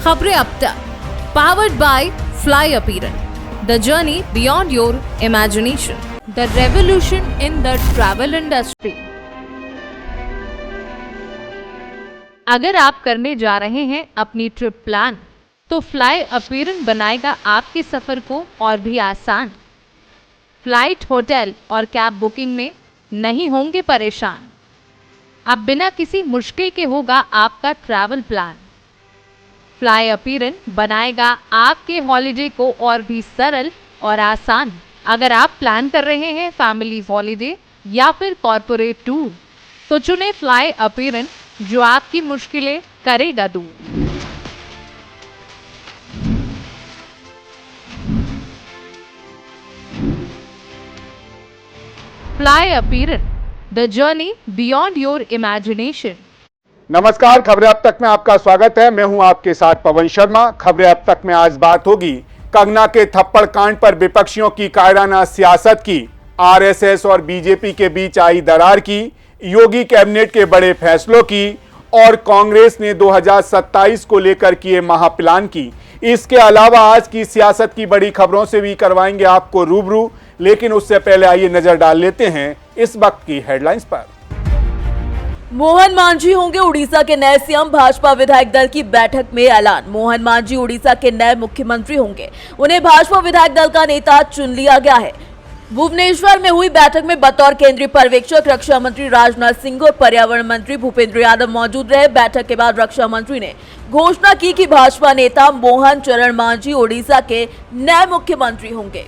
खबरें अब तक, powered by fly appearance, the journey beyond your imagination, the revolution in the travel industry. अगर आप करने जा रहे हैं अपनी ट्रिप प्लान, तो फ्लाई अपीयरेंस बनाएगा आपके सफर को और भी आसान। फ्लाइट, होटल और कैब बुकिंग में नहीं होंगे परेशान। अब बिना किसी मुश्किल के होगा आपका ट्रैवल प्लान। फ्लाई अपीयरेंस बनाएगा आपके हॉलिडे को और भी सरल और आसान। अगर आप प्लान कर रहे हैं फैमिली हॉलिडे या फिर कॉर्पोरेट टूर, तो चुने फ्लाई अपीयरेंस, जो आपकी मुश्किलें करेगा दूर। Fly appearance, the journey beyond your imagination. नमस्कार, खबरें अब तक में आपका स्वागत है। मैं हूं आपके साथ पवन शर्मा। खबरें अब तक में आज बात होगी कंगना के थप्पड़ कांड पर विपक्षियों की कायराना सियासत की, आरएसएस और बीजेपी के बीच आई दरार की, योगी कैबिनेट के बड़े फैसलों की और कांग्रेस ने 2027 को लेकर किए महाप्लान की। इसके अलावा आज की सियासत की बड़ी खबरों से भी करवाएंगे आपको रूबरू, लेकिन उससे पहले आइए नजर डाल लेते हैं इस वक्त की हेडलाइंस पर। मोहन मांझी होंगे उड़ीसा के नए सीएम, भाजपा विधायक दल की बैठक में ऐलान। मोहन मांझी उड़ीसा के नए मुख्यमंत्री होंगे, उन्हें भाजपा विधायक दल का नेता चुन लिया गया है। भुवनेश्वर में हुई बैठक में बतौर केंद्रीय पर्यवेक्षक रक्षा मंत्री राजनाथ सिंह और पर्यावरण मंत्री भूपेंद्र यादव मौजूद रहे। बैठक के बाद रक्षा मंत्री ने घोषणा की कि भाजपा नेता मोहन चरण मांझी उड़ीसा के नए मुख्यमंत्री होंगे।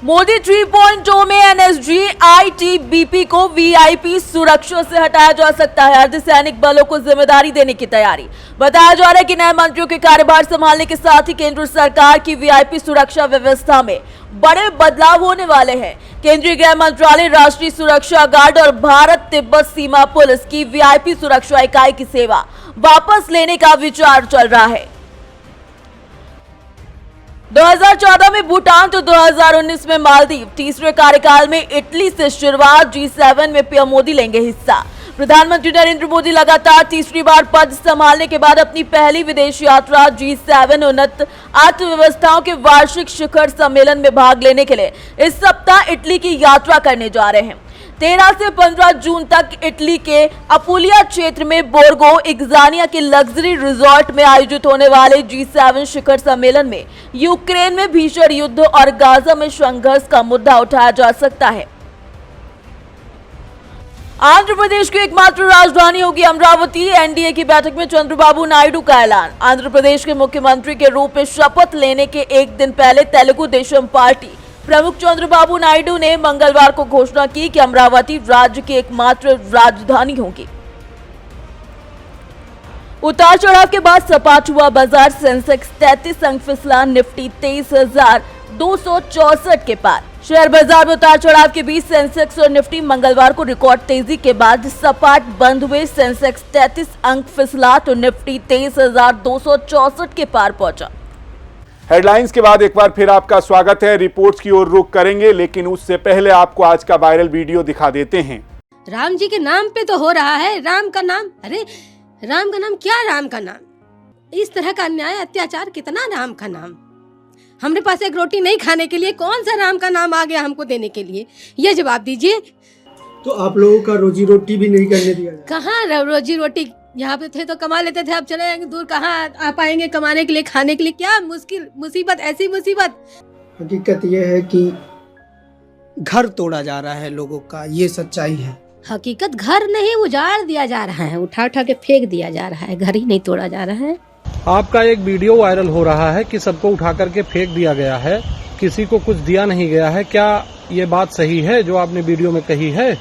मोदी 3.0 में एनएसजी आईटीबीपी को वीआईपी सुरक्षा से हटाया जा सकता है। अर्धसैनिक बलों को जिम्मेदारी देने की तैयारी। बताया जा रहा है कि नए मंत्रियों के कार्यभार संभालने के साथ ही केंद्र सरकार की वीआईपी सुरक्षा व्यवस्था में बड़े बदलाव होने वाले हैं। केंद्रीय गृह मंत्रालय, राष्ट्रीय सुरक्षा गार्ड और भारत तिब्बत सीमा पुलिस की वीआईपी सुरक्षा इकाई की सेवा वापस लेने का विचार चल रहा है। 2014 में भूटान तो 2019 में मालदीव, तीसरे कार्यकाल में इटली से शुरुआत। G7 में पीएम मोदी लेंगे हिस्सा। प्रधानमंत्री नरेंद्र मोदी लगातार तीसरी बार पद संभालने के बाद अपनी पहली विदेश यात्रा G7 उन्नत अर्थव्यवस्थाओं के वार्षिक शिखर सम्मेलन में भाग लेने के लिए इस सप्ताह इटली की यात्रा करने जा रहे हैं। 13 से 15 जून तक इटली के अपुलिया क्षेत्र में बोर्गो इग्जानिया के लग्जरी रिजॉर्ट में आयोजित होने वाले G7 शिखर सम्मेलन में यूक्रेन में भीषण युद्ध और गाजा में संघर्ष का मुद्दा उठाया जा सकता है। आंध्र प्रदेश की एकमात्र राजधानी होगी अमरावती। एनडीए की बैठक में चंद्रबाबू नायडू का ऐलान। आंध्र प्रदेश के मुख्यमंत्री के रूप में शपथ लेने के एक दिन पहले तेलुगु देशम पार्टी प्रमुख चंद्रबाबू नायडू ने मंगलवार को घोषणा की कि अमरावती राज्य की एकमात्र राजधानी होगी। उतार चढ़ाव के बाद सपाट हुआ बाजार। सेंसेक्स 33 अंक फिसला, निफ्टी 23,264 के पार। शेयर बाजार में उतार चढ़ाव के बीच सेंसेक्स और निफ्टी मंगलवार को रिकॉर्ड तेजी के बाद सपाट बंद हुए। सेंसेक्स 33 अंक फिसला तो निफ्टी 23,264 के पार पहुंचा। हेडलाइंस के बाद एक बार फिर आपका स्वागत है। रिपोर्ट्स की ओर रुख करेंगे, लेकिन उससे पहले आपको आज का वायरल वीडियो दिखा देते हैं। राम जी के नाम पे तो हो रहा है, राम का नाम, अरे राम का नाम क्या, राम का नाम, इस तरह का अन्याय अत्याचार, कितना राम का नाम। हमारे पास एक रोटी नहीं खाने के लिए कौन सा राम का नाम आ गया हमको देने के लिए, ये जवाब दीजिए। तो आप लोगों का रोजी रोटी भी नहीं करने दिया? कहाँ रोजी रोटी, यहाँ पे थे तो कमा लेते थे, अब चले जाएंगे दूर, कहाँ आ पाएंगे कमाने के लिए, खाने के लिए, क्या मुश्किल मुसीबत, ऐसी मुसीबत। हकीकत यह है कि घर तोड़ा जा रहा है लोगों का, ये सच्चाई है। हकीकत घर नहीं, उजाड़ दिया जा रहा है, उठा उठा के फेंक दिया जा रहा है, घर ही नहीं तोड़ा जा रहा है। आपका एक वीडियो वायरल हो रहा है कि सबको उठा करके फेंक दिया गया है, किसी को कुछ दिया नहीं गया है, क्या ये बात सही है जो आपने वीडियो में कही है?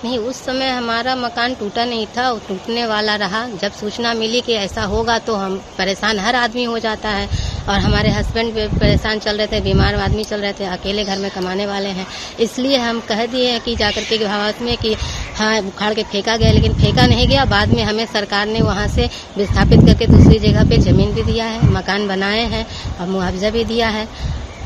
नहीं, उस समय हमारा मकान टूटा नहीं था, वो टूटने वाला रहा। जब सूचना मिली कि ऐसा होगा तो हम परेशान, हर आदमी हो जाता है, और हमारे हस्बैंड भी परेशान चल रहे थे, बीमार आदमी चल रहे थे, अकेले घर में कमाने वाले हैं, इसलिए हम कह दिए हैं कि जाकर के भारत में कि हाँ उखाड़ के फेंका गया, लेकिन फेंका नहीं गया। बाद में हमें सरकार ने वहाँ से विस्थापित करके दूसरी जगह पे जमीन भी दिया है, मकान बनाए हैं और मुआवजा भी दिया है।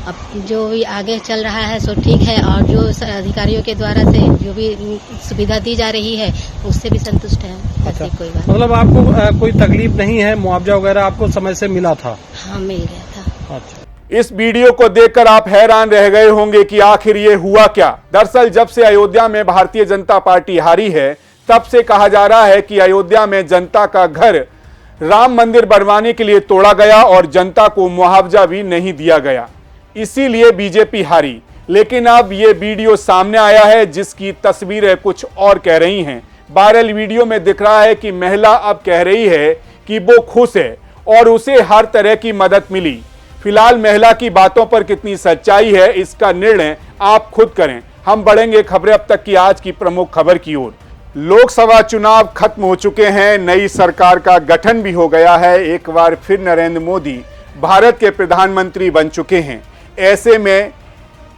अब जो भी आगे चल रहा है सो ठीक है, और जो अधिकारियों के द्वारा से जो भी सुविधा दी जा रही है उससे भी संतुष्ट है। अच्छा, ऐसी कोई बात मतलब आपको कोई तकलीफ नहीं है, मुआवजा वगैरह आपको समय से मिला था? हाँ, मिल गया था। अच्छा, इस वीडियो को देखकर आप हैरान रह गए होंगे कि आखिर ये हुआ क्या। दरअसल जब से अयोध्या में भारतीय जनता पार्टी हारी है, तब से कहा जा रहा है कि अयोध्या में जनता का घर राम मंदिर बनवाने के लिए तोड़ा गया और जनता को मुआवजा भी नहीं दिया गया, इसीलिए बीजेपी हारी। लेकिन अब ये वीडियो सामने आया है जिसकी तस्वीरें कुछ और कह रही हैं। वायरल वीडियो में दिख रहा है कि महिला अब कह रही है कि वो खुश है और उसे हर तरह की मदद मिली। फिलहाल महिला की बातों पर कितनी सच्चाई है, इसका निर्णय आप खुद करें। हम बढ़ेंगे खबरें अब तक की आज की प्रमुख खबर की ओर। लोकसभा चुनाव खत्म हो चुके हैं, नई सरकार का गठन भी हो गया है। एक बार फिर नरेंद्र मोदी भारत के प्रधानमंत्री बन चुके हैं। ऐसे में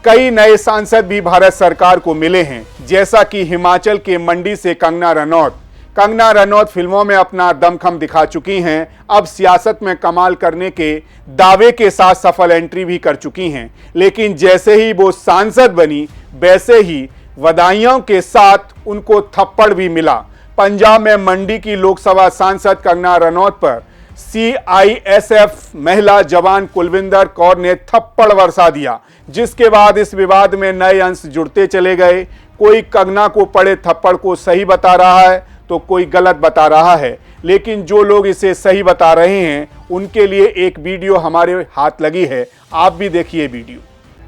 कई नए सांसद भी भारत सरकार को मिले हैं, जैसा कि हिमाचल के मंडी से कंगना रनौत। कंगना रनौत फिल्मों में अपना दमखम दिखा चुकी हैं, अब सियासत में कमाल करने के दावे के साथ सफल एंट्री भी कर चुकी हैं। लेकिन जैसे ही वो सांसद बनी, वैसे ही बधाइयों के साथ उनको थप्पड़ भी मिला। पंजाब में मंडी की लोकसभा सांसद कंगना रनौत पर CISF महिला जवान कुलविंदर कौर ने थप्पड़ बरसा दिया, जिसके बाद इस विवाद में नए अंश जुड़ते चले गए। कोई कंगना को पड़े थप्पड़ को सही बता रहा है तो कोई गलत बता रहा है, लेकिन जो लोग इसे सही बता रहे हैं उनके लिए एक वीडियो हमारे हाथ लगी है, आप भी देखिए वीडियो।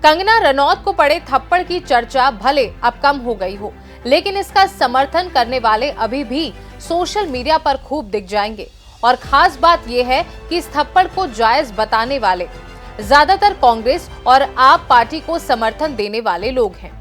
कंगना रनौत को पड़े थप्पड़ की चर्चा भले अब कम हो गई हो, लेकिन इसका समर्थन करने वाले अभी भी सोशल मीडिया पर खूब दिख जाएंगे। और खास बात यह है कि इस थप्पड़ को जायज बताने वाले ज्यादातर कांग्रेस और आप पार्टी को समर्थन देने वाले लोग हैं।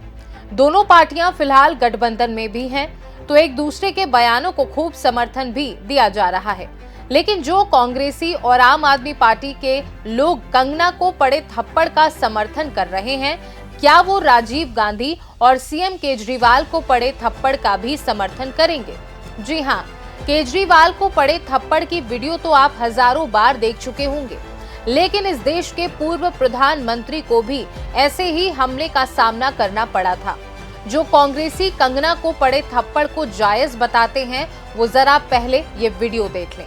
दोनों पार्टियां फिलहाल गठबंधन में भी हैं, तो एक दूसरे के बयानों को खूब समर्थन भी दिया जा रहा है। लेकिन जो कांग्रेसी और आम आदमी पार्टी के लोग कंगना को पड़े थप्पड़ का समर्थन कर रहे हैं, क्या वो राजीव गांधी और CM केजरीवाल को पड़े थप्पड़ का भी समर्थन करेंगे? जी हाँ, केजरीवाल को पड़े थप्पड़ की वीडियो तो आप हजारों बार देख चुके होंगे, लेकिन इस देश के पूर्व प्रधानमंत्री को भी ऐसे ही हमले का सामना करना पड़ा था। जो कांग्रेसी कंगना को पड़े थप्पड़ को जायज बताते हैं, वो जरा पहले ये वीडियो देख लें।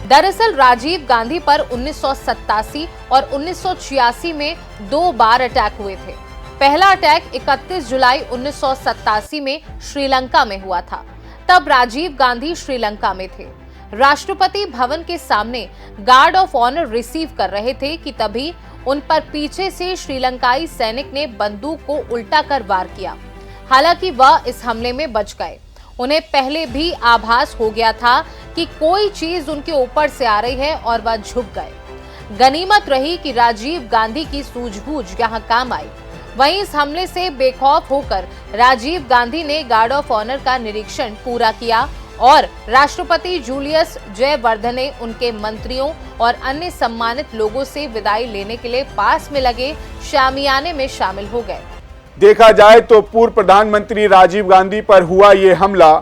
दरअसल राजीव गांधी पर 1987 और 1986 में 2 बार अटैक हुए थे। पहला अटैक 31 जुलाई 1987 में श्रीलंका में हुआ था। तब राजीव गांधी श्रीलंका में थे, राष्ट्रपति भवन के सामने गार्ड ऑफ ऑनर रिसीव कर रहे थे कि तभी उन पर पीछे से श्रीलंकाई सैनिक ने बंदूक को उल्टा कर वार किया। हालांकि वह इस हमले में बच गए। उन्हें पहले भी आभास हो गया था कि कोई चीज उनके ऊपर से आ रही है और वह झुक गए। गनीमत रही कि राजीव गांधी की सूझबूझ यहाँ काम आई। वहीं इस हमले से बेखौफ होकर राजीव गांधी ने गार्ड ऑफ ऑनर का निरीक्षण पूरा किया और राष्ट्रपति जूलियस जयवर्धने उनके मंत्रियों और अन्य सम्मानित लोगों से विदाई लेने के लिए पास में लगे शामियाने में शामिल हो गए। देखा जाए तो पूर्व प्रधानमंत्री राजीव गांधी पर हुआ ये हमला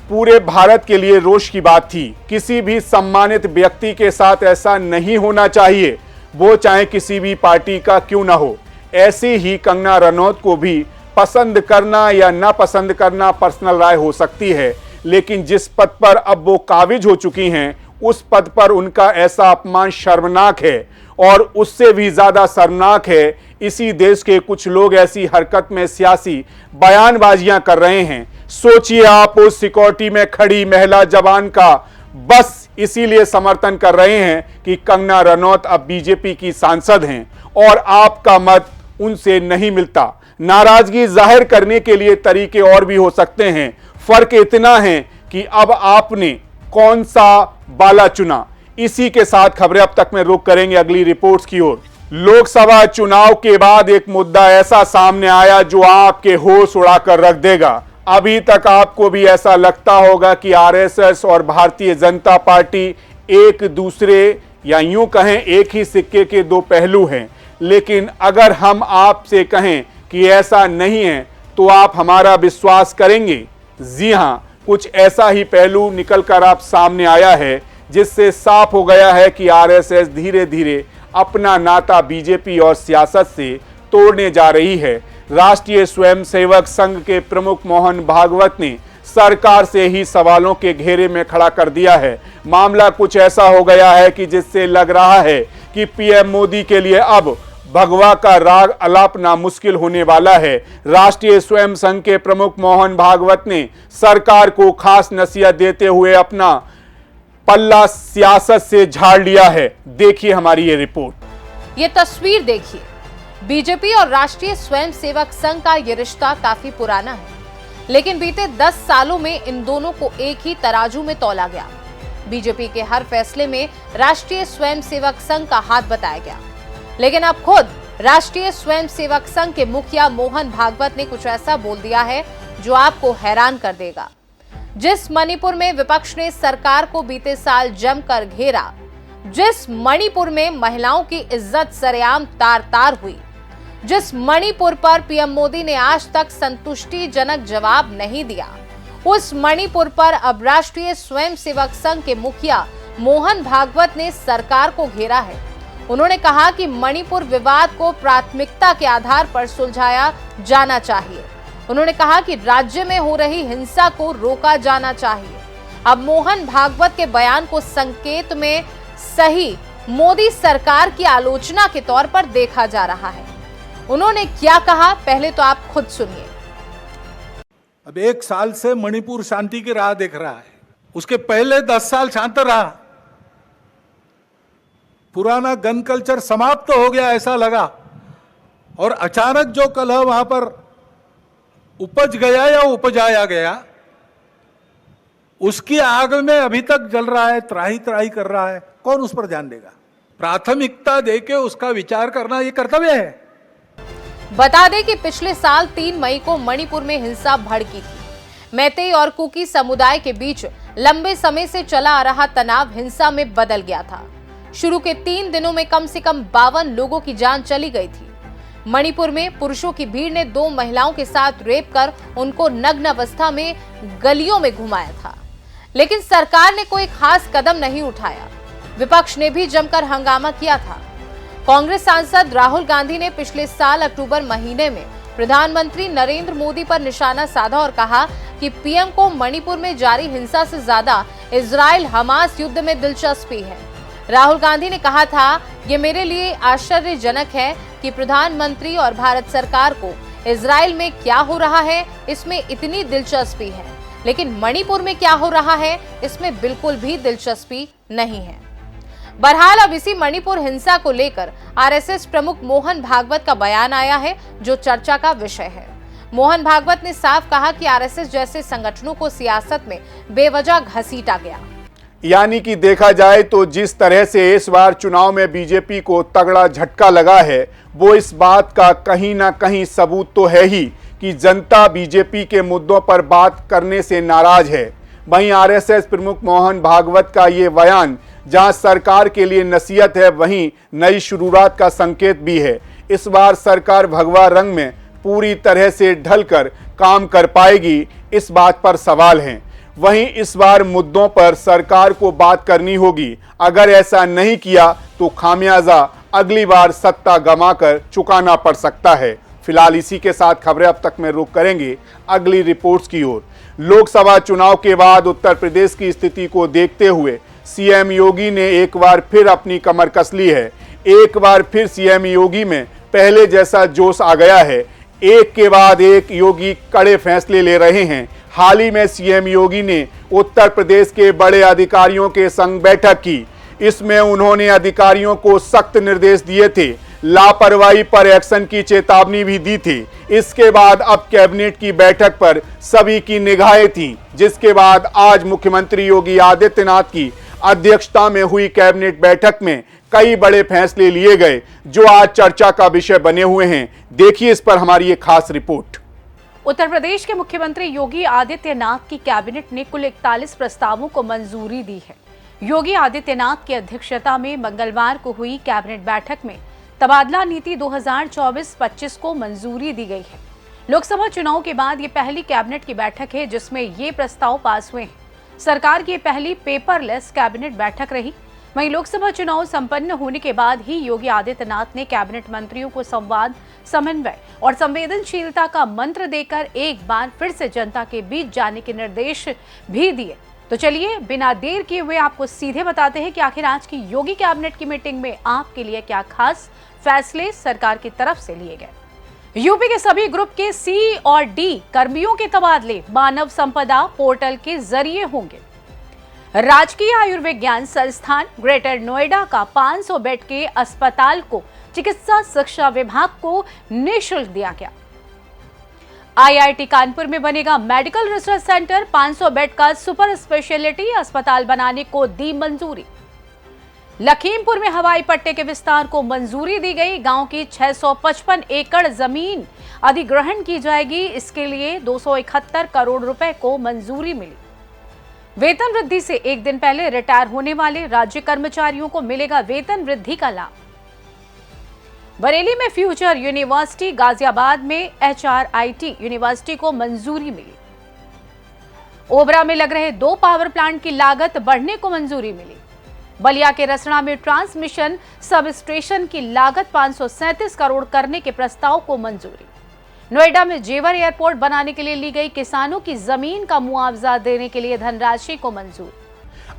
पूरे भारत के लिए रोष की बात थी। किसी भी सम्मानित व्यक्ति के साथ ऐसा नहीं होना चाहिए, वो चाहे किसी भी पार्टी का क्यों ना हो। ऐसी ही कंगना रनौत को भी पसंद करना या ना पसंद करना पर्सनल राय हो सकती है, लेकिन जिस पद पर अब वो काबिज हो चुकी हैं, उस पद पर उनका ऐसा अपमान शर्मनाक है। और उससे भी ज्यादा शर्मनाक है इसी देश के कुछ लोग ऐसी हरकत में सियासी बयानबाजियां कर रहे हैं। सोचिए, आप उस सिक्योरिटी में खड़ी महिला जवान का बस इसीलिए समर्थन कर रहे हैं कि कंगना रनौत अब बीजेपी की सांसद हैं और आपका मत उनसे नहीं मिलता। नाराजगी जाहिर करने के लिए तरीके और भी हो सकते हैं, फर्क इतना है कि अब आपने कौन सा बाला चुना। इसी के साथ खबरें अब तक में रुक करेंगे अगली रिपोर्ट्स की ओर। लोकसभा चुनाव के बाद एक मुद्दा ऐसा सामने आया जो आपके होश उड़ाकर रख देगा। अभी तक आपको भी ऐसा लगता होगा कि आरएसएस और भारतीय जनता पार्टी एक दूसरे या यूं कहें एक ही सिक्के के दो पहलू हैं। लेकिन अगर हम आपसे कहें कि ऐसा नहीं है तो आप हमारा विश्वास करेंगे? जी हां, कुछ ऐसा ही पहलू निकलकर आप सामने आया है, जिससे साफ हो गया है कि आरएसएस धीरे धीरे अपना नाता बीजेपी और सियासत से तोड़ने जा रही है। राष्ट्रीय स्वयंसेवक संघ के प्रमुख मोहन भागवत ने सरकार से ही सवालों के घेरे में खड़ा कर दिया है। मामला कुछ ऐसा हो गया है कि जिससे लग रहा है कि पीएम मोदी के लिए अब भगवा का राग अलापना मुश्किल होने वाला है। राष्ट्रीय स्वयं संघ के प्रमुख मोहन भागवत ने सरकार को खास नसीहत देते हुए अपना पल्ला सियासत से झाड़ लिया है। देखिए हमारी ये रिपोर्ट। ये तस्वीर देखिए। बीजेपी और राष्ट्रीय स्वयंसेवक संघ का ये रिश्ता काफी पुराना है, लेकिन बीते 10 सालों में इन दोनों को एक ही तराजू में तौला गया। बीजेपी के हर फैसले में राष्ट्रीय स्वयंसेवक संघ का हाथ बताया गया, लेकिन अब खुद राष्ट्रीय स्वयंसेवक संघ के मुखिया मोहन भागवत ने कुछ ऐसा बोल दिया है जो आपको हैरान कर देगा। जिस मणिपुर में विपक्ष ने सरकार को बीते साल जमकर घेरा, जिस मणिपुर में महिलाओं की इज्जत सरेआम तार-तार हुई, जिस मणिपुर पर पीएम मोदी ने आज तक संतुष्टिजनक जवाब नहीं दिया, उस मणिपुर पर अब राष्ट्रीय स्वयंसेवक संघ के मुखिया मोहन भागवत ने सरकार को घेरा है। उन्होंने कहा कि मणिपुर विवाद को प्राथमिकता के आधार पर सुलझाया जाना चाहिए। उन्होंने कहा कि राज्य में हो रही हिंसा को रोका जाना चाहिए। अब मोहन भागवत के बयान को संकेत में सही मोदी सरकार की आलोचना के तौर पर देखा जा रहा है। उन्होंने क्या कहा, पहले तो आप खुद सुनिए। अब 1 साल से मणिपुर शांति की राह देख रहा है, उसके पहले 10 साल शांत रहा। पुराना गन कल्चर समाप्त हो गया ऐसा लगा, और अचानक जो कलह वहां पर उपज गया या उपजाया गया, उसकी आग में अभी तक जल रहा है, त्राही त्राही कर रहा है। कौन उस पर ध्यान देगा? प्राथमिकता देके उसका विचार करना ये कर्तव्य है। बता दें कि पिछले साल 3 मई को मणिपुर में हिंसा भड़की थी। मैतेई और कुकी समुदाय के बीच लंबे समय से चला आ रहा तनाव हिंसा में बदल गया था। शुरू के 3 दिनों में कम से कम 52 लोगों की जान चली गई थी। मणिपुर में पुरुषों की भीड़ ने 2 महिलाओं के साथ रेप कर उनको नग्न अवस्था में गलियों में घुमाया था, लेकिन सरकार ने कोई खास कदम नहीं उठाया। विपक्ष ने भी जमकर हंगामा किया था। कांग्रेस सांसद राहुल गांधी ने पिछले साल अक्टूबर महीने में प्रधानमंत्री नरेंद्र मोदी पर निशाना साधा और कहा कि पीएम को मणिपुर में जारी हिंसा से ज्यादा इजराइल हमास युद्ध में दिलचस्पी है। राहुल गांधी ने कहा था, ये मेरे लिए आश्चर्यजनक है कि प्रधानमंत्री और भारत सरकार को इजराइल में क्या हो रहा है इसमें इतनी दिलचस्पी है, लेकिन मणिपुर में क्या हो रहा है इसमें बिल्कुल भी दिलचस्पी नहीं है। बहरहाल अब इसी मणिपुर हिंसा को लेकर आरएसएस प्रमुख मोहन भागवत का बयान आया है, जो चर्चा का विषय है। मोहन भागवत ने साफ कहा कि आरएसएस जैसे संगठनों को सियासत में बेवजह घसीटा गया। यानी कि देखा जाए तो जिस तरह से इस बार चुनाव में बीजेपी को तगड़ा झटका लगा है, वो इस बात का कहीं ना कहीं सबूत तो है ही कि जनता बीजेपी के मुद्दों पर बात करने से नाराज है। वहीं आरएसएस प्रमुख मोहन भागवत का ये बयान जहां सरकार के लिए नसीहत है, वहीं नई शुरुआत का संकेत भी है। इस बार सरकार भगवा रंग में पूरी तरह से ढलकर काम कर पाएगी, इस बात पर सवाल हैं। वहीं इस बार मुद्दों पर सरकार को बात करनी होगी। अगर ऐसा नहीं किया तो खामियाजा अगली बार सत्ता गंवाकर चुकाना पड़ सकता है। फिलहाल इसी के साथ खबरें अब तक में रुक करेंगे अगली रिपोर्ट्स की ओर। लोकसभा चुनाव के बाद उत्तर प्रदेश की स्थिति को देखते हुए सीएम योगी ने एक बार फिर अपनी कमर कस ली है। एक बार फिर सीएम योगी में पहले जैसा जोश आ गया है। एक के बाद एक योगी कड़े फैसले ले रहे हैं। हाल ही में सीएम योगी ने उत्तर प्रदेश के बड़े अधिकारियों के संग बैठक की। इसमें उन्होंने अधिकारियों को सख्त निर्देश दिए थे, लापरवाही पर एक्शन की चेतावनी भी दी थी। इसके बाद अब कैबिनेट की बैठक पर सभी की निगाहें थीं, जिसके बाद आज मुख्यमंत्री योगी आदित्यनाथ की अध्यक्षता में हुई कैबिनेट बैठक में कई बड़े फैसले लिए गए, जो आज चर्चा का विषय बने हुए हैं। देखिए इस पर हमारी एक खास रिपोर्ट। उत्तर प्रदेश के मुख्यमंत्री योगी आदित्यनाथ की कैबिनेट ने कुल 41 प्रस्तावों को मंजूरी दी है। योगी आदित्यनाथ की अध्यक्षता में मंगलवार को हुई कैबिनेट बैठक में तबादला नीति 2024-25 को मंजूरी दी गई है। लोकसभा चुनाव के बाद ये पहली कैबिनेट की बैठक है जिसमें ये प्रस्ताव पास हुए हैं। सरकार की पहली पेपरलेस कैबिनेट बैठक रही। वहीं लोकसभा चुनाव संपन्न होने के बाद ही योगी आदित्यनाथ ने कैबिनेट मंत्रियों को संवाद, समन्वय और संवेदनशीलता का मंत्र देकर एक बार फिर से जनता के बीच जाने के निर्देश भी दिए। तो चलिए बिना देर किए हुए आपको सीधे बताते हैं कि आखिर आज की योगी कैबिनेट की मीटिंग में आपके लिए क्या खास फैसले सरकार की तरफ से लिए गए। यूपी के सभी ग्रुप के सी और डी कर्मियों के तबादले मानव संपदा पोर्टल के जरिए होंगे। राजकीय आयुर्विज्ञान संस्थान ग्रेटर नोएडा का 500 बेड के अस्पताल को चिकित्सा शिक्षा विभाग को निःशुल्क दिया गया। आईआईटी कानपुर में बनेगा मेडिकल रिसर्च सेंटर, 500 बेड का सुपर स्पेशलिटी अस्पताल बनाने को दी मंजूरी। लखीमपुर में हवाई पट्टे के विस्तार को मंजूरी दी गई। गांव की 655 एकड़ जमीन अधिग्रहण की जाएगी। इसके लिए 271 करोड़ रुपए को मंजूरी मिली। वेतन वृद्धि से एक दिन पहले रिटायर होने वाले राज्य कर्मचारियों को मिलेगा वेतन वृद्धि का लाभ। बरेली में फ्यूचर यूनिवर्सिटी, गाजियाबाद में HRIT यूनिवर्सिटी को मंजूरी मिली। ओबरा में लग रहे 2 पावर प्लांट की लागत बढ़ने को मंजूरी मिली। बलिया के रसड़ा में ट्रांसमिशन सब स्टेशन की लागत 537 करोड़ करने के प्रस्ताव को मंजूरी। नोएडा में जेवर एयरपोर्ट बनाने के लिए ली गई किसानों की जमीन का मुआवजा देने के लिए धनराशि को मंजूर।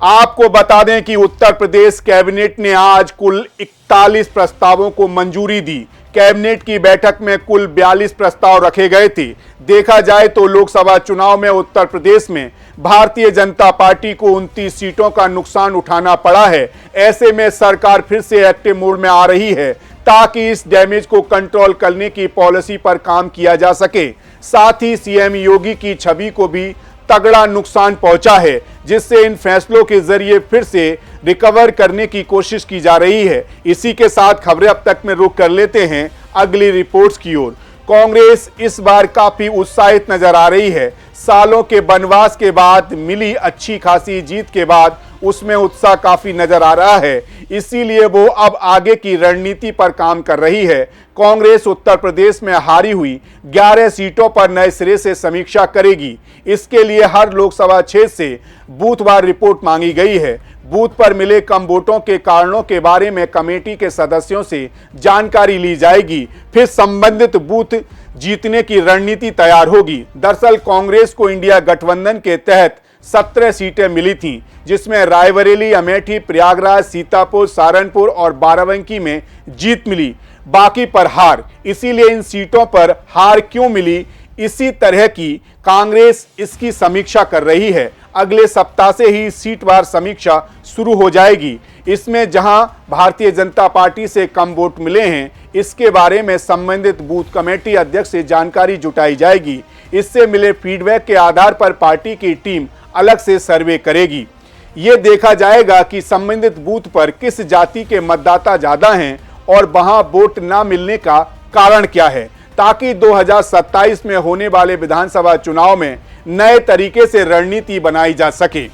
आपको बता दें कि उत्तर प्रदेश कैबिनेट ने आज कुल 41 प्रस्तावों को मंजूरी दी। कैबिनेट की बैठक में कुल 42 प्रस्ताव रखे गए थे। देखा जाए तो लोकसभा चुनाव में उत्तर प्रदेश में भारतीय जनता पार्टी को 29 सीटों का नुकसान उठाना पड़ा है। ऐसे में सरकार फिर से एक्टिव मोड में आ रही है ताकि इस डैमेज को कंट्रोल करने की पॉलिसी पर काम किया जा सके। साथ ही सीएम योगी की छवि को भी तगड़ा नुकसान पहुंचा है, जिससे इन फैसलों के जरिए फिर से रिकवर करने की कोशिश की जा रही है। इसी के साथ खबरें अब तक में रुक कर लेते हैं अगली रिपोर्ट्स की ओर। कांग्रेस इस बार काफी उत्साहित नजर आ रही है। सालों के वनवास के बाद मिली अच्छी खासी जीत के बाद उसमें उत्साह काफी नजर आ रहा है। इसीलिए वो अब आगे की रणनीति पर काम कर रही है। कांग्रेस उत्तर प्रदेश में हारी हुई 11 सीटों पर नए सिरे से समीक्षा करेगी। इसके लिए हर लोकसभा क्षेत्र से बूथवार रिपोर्ट मांगी गई है। बूथ पर मिले कम वोटों के कारणों के बारे में कमेटी के सदस्यों से जानकारी ली जाएगी। फिर संबंधित बूथ जीतने की रणनीति तैयार होगी। दरअसल कांग्रेस को इंडिया गठबंधन के तहत 17 सीटें मिली थीं, जिसमें रायबरेली, अमेठी, प्रयागराज, सीतापुर, सहारनपुर और बाराबंकी में जीत मिली, बाकी पर हार। इसीलिए इन सीटों पर हार क्यों मिली, इसी तरह की कांग्रेस इसकी समीक्षा कर रही है। अगले सप्ताह से ही सीटवार समीक्षा शुरू हो जाएगी। इसमें जहां भारतीय जनता पार्टी से कम वोट मिले हैं, इसके बारे में संबंधित बूथ कमेटी अध्यक्ष से जानकारी जुटाई जाएगी। इससे मिले फीडबैक के आधार पर पार्टी की टीम अलग से सर्वे करेगी। ये देखा जाएगा कि संबंधित बूथ पर किस जाति के मतदाता ज्यादा हैं और वहां वोट न मिलने का कारण क्या है, ताकि 2027 में होने वाले विधानसभा चुनाव में नए तरीके से रणनीति बनाई जा सके।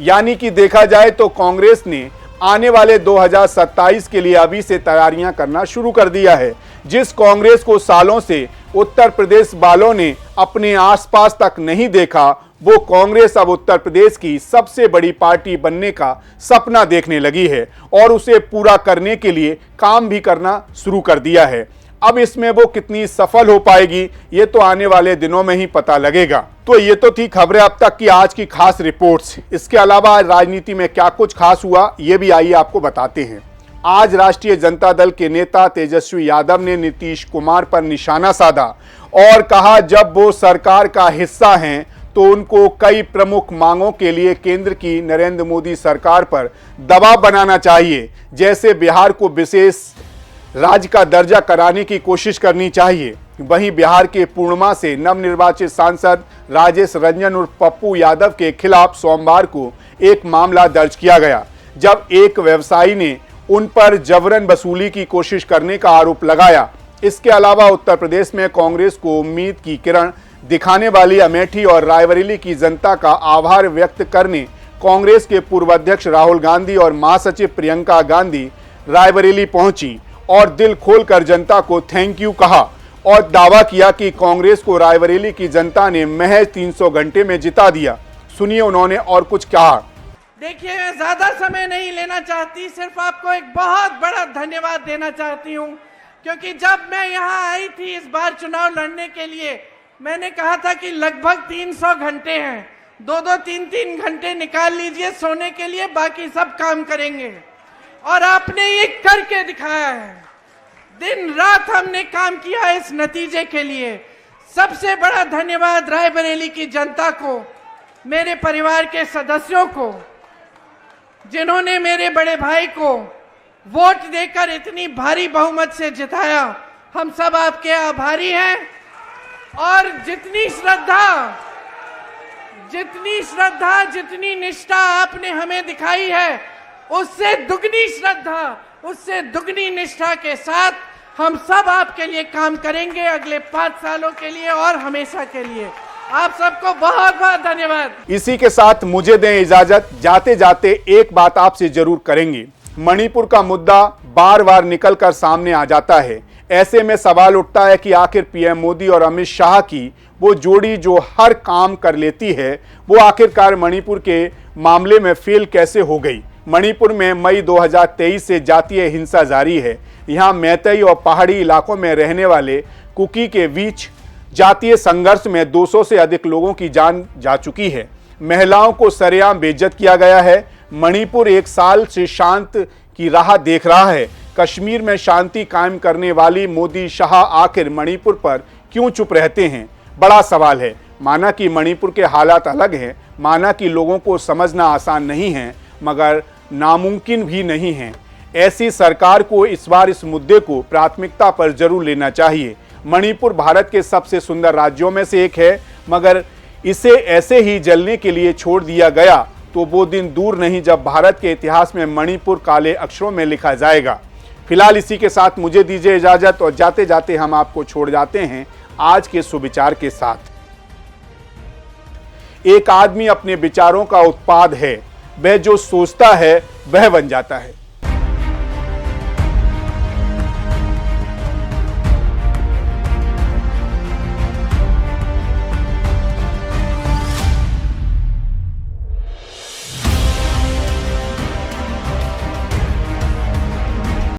यानी कि देखा जाए तो कांग्रेस ने आने वाले 2027 के लिए अभी से तैयारियां करना शुरू कर दिया है। जिस कांग्रेस को सालों से उत्तर प्रदेश वालों ने अपने आसपास तक नहीं देखा, वो कांग्रेस अब उत्तर प्रदेश की सबसे बड़ी पार्टी बनने का सपना देखने लगी है और उसे पूरा करने के लिए काम भी करना शुरू कर दिया है। अब इसमें वो कितनी सफल हो पाएगी, ये तो आने वाले दिनों में ही पता लगेगा। तो ये तो थी खबरें अब तक की आज की खास रिपोर्ट्स। इसके अलावा राजनीति में क्या कुछ खास हुआ, ये भी आइए आपको बताते हैं। आज राष्ट्रीय जनता दल के नेता तेजस्वी यादव ने नीतीश कुमार पर निशाना साधा और कहा जब वो सरकार का हिस्सा हैं तो उनको कई प्रमुख मांगों के लिए केंद्र की नरेंद्र मोदी सरकार पर दबाव बनाना चाहिए। जैसे बिहार को विशेष राज्य का दर्जा कराने की कोशिश करनी चाहिए। वहीं बिहार के पूर्णिया से नवनिर्वाचित सांसद राजेश रंजन उर्फ पप्पू यादव के खिलाफ सोमवार को एक मामला दर्ज किया गया, जब एक व्यवसायी ने उन पर जबरन वसूली की कोशिश करने का आरोप लगाया। इसके अलावा उत्तर प्रदेश में कांग्रेस को उम्मीद की किरण दिखाने वाली अमेठी और रायबरेली की जनता का आभार व्यक्त करने कांग्रेस के पूर्व अध्यक्ष राहुल गांधी और महासचिव प्रियंका गांधी रायबरेली पहुंची और दिल खोलकर जनता को थैंक यू कहा और दावा किया कि कांग्रेस को रायबरेली की जनता ने महज 300 घंटे में जिता दिया। सुनिए उन्होंने और कुछ कहा। देखिए, मैं ज्यादा समय नहीं लेना चाहती, सिर्फ आपको एक बहुत बड़ा धन्यवाद देना चाहती हूँ, क्योंकि जब मैं यहाँ आई थी इस बार चुनाव लड़ने के लिए, मैंने कहा था कि लगभग 300 घंटे हैं, 2-2, 3-3 घंटे निकाल लीजिए सोने के लिए, बाकी सब काम करेंगे। और आपने ये करके दिखाया है। दिन रात हमने काम किया इस नतीजे के लिए। सबसे बड़ा धन्यवाद रायबरेली की जनता को, मेरे परिवार के सदस्यों को, जिन्होंने मेरे बड़े भाई को वोट देकर इतनी भारी बहुमत से जिताया। हम सब आपके आभारी हैं। और जितनी श्रद्धा, जितनी निष्ठा आपने हमें दिखाई है, उससे दुगनी श्रद्धा, उससे दुगनी निष्ठा के साथ हम सब आपके लिए काम करेंगे अगले 5 सालों के लिए और हमेशा के लिए। आप सबको बहुत बहुत धन्यवाद। इसी के साथ मुझे दें इजाजत। जाते जाते एक बात आपसे जरूर करेंगे। मणिपुर का मुद्दा बार बार निकलकर सामने आ जाता है। ऐसे में सवाल उठता है कि आखिर पीएम मोदी और अमित शाह की वो जोड़ी जो हर काम कर लेती है, वो आखिरकार मणिपुर के मामले में फेल कैसे हो गई। मणिपुर में मई 2023 से जातीय हिंसा जारी है। यहाँ मैतेई और पहाड़ी इलाकों में रहने वाले कुकी के बीच जातीय संघर्ष में 200 से अधिक लोगों की जान जा चुकी है। महिलाओं को सरेआम बेइज्जत किया गया है। मणिपुर 1 साल से शांत की राह देख रहा है। कश्मीर में शांति कायम करने वाली मोदी शाह आखिर मणिपुर पर क्यों चुप रहते हैं, बड़ा सवाल है। माना कि मणिपुर के हालात अलग हैं, माना कि लोगों को समझना आसान नहीं है, मगर नामुमकिन भी नहीं है। ऐसी सरकार को इस बार इस मुद्दे को प्राथमिकता पर जरूर लेना चाहिए। मणिपुर भारत के सबसे सुंदर राज्यों में से एक है, मगर इसे ऐसे ही जलने के लिए छोड़ दिया गया तो वो दिन दूर नहीं जब भारत के इतिहास में मणिपुर काले अक्षरों में लिखा जाएगा। फिलहाल इसी के साथ मुझे दीजिए इजाजत और जाते जाते हम आपको छोड़ जाते हैं आज के सुविचार के साथ। एक आदमी अपने विचारों का उत्पाद है। वह जो सोचता है वह बन जाता है।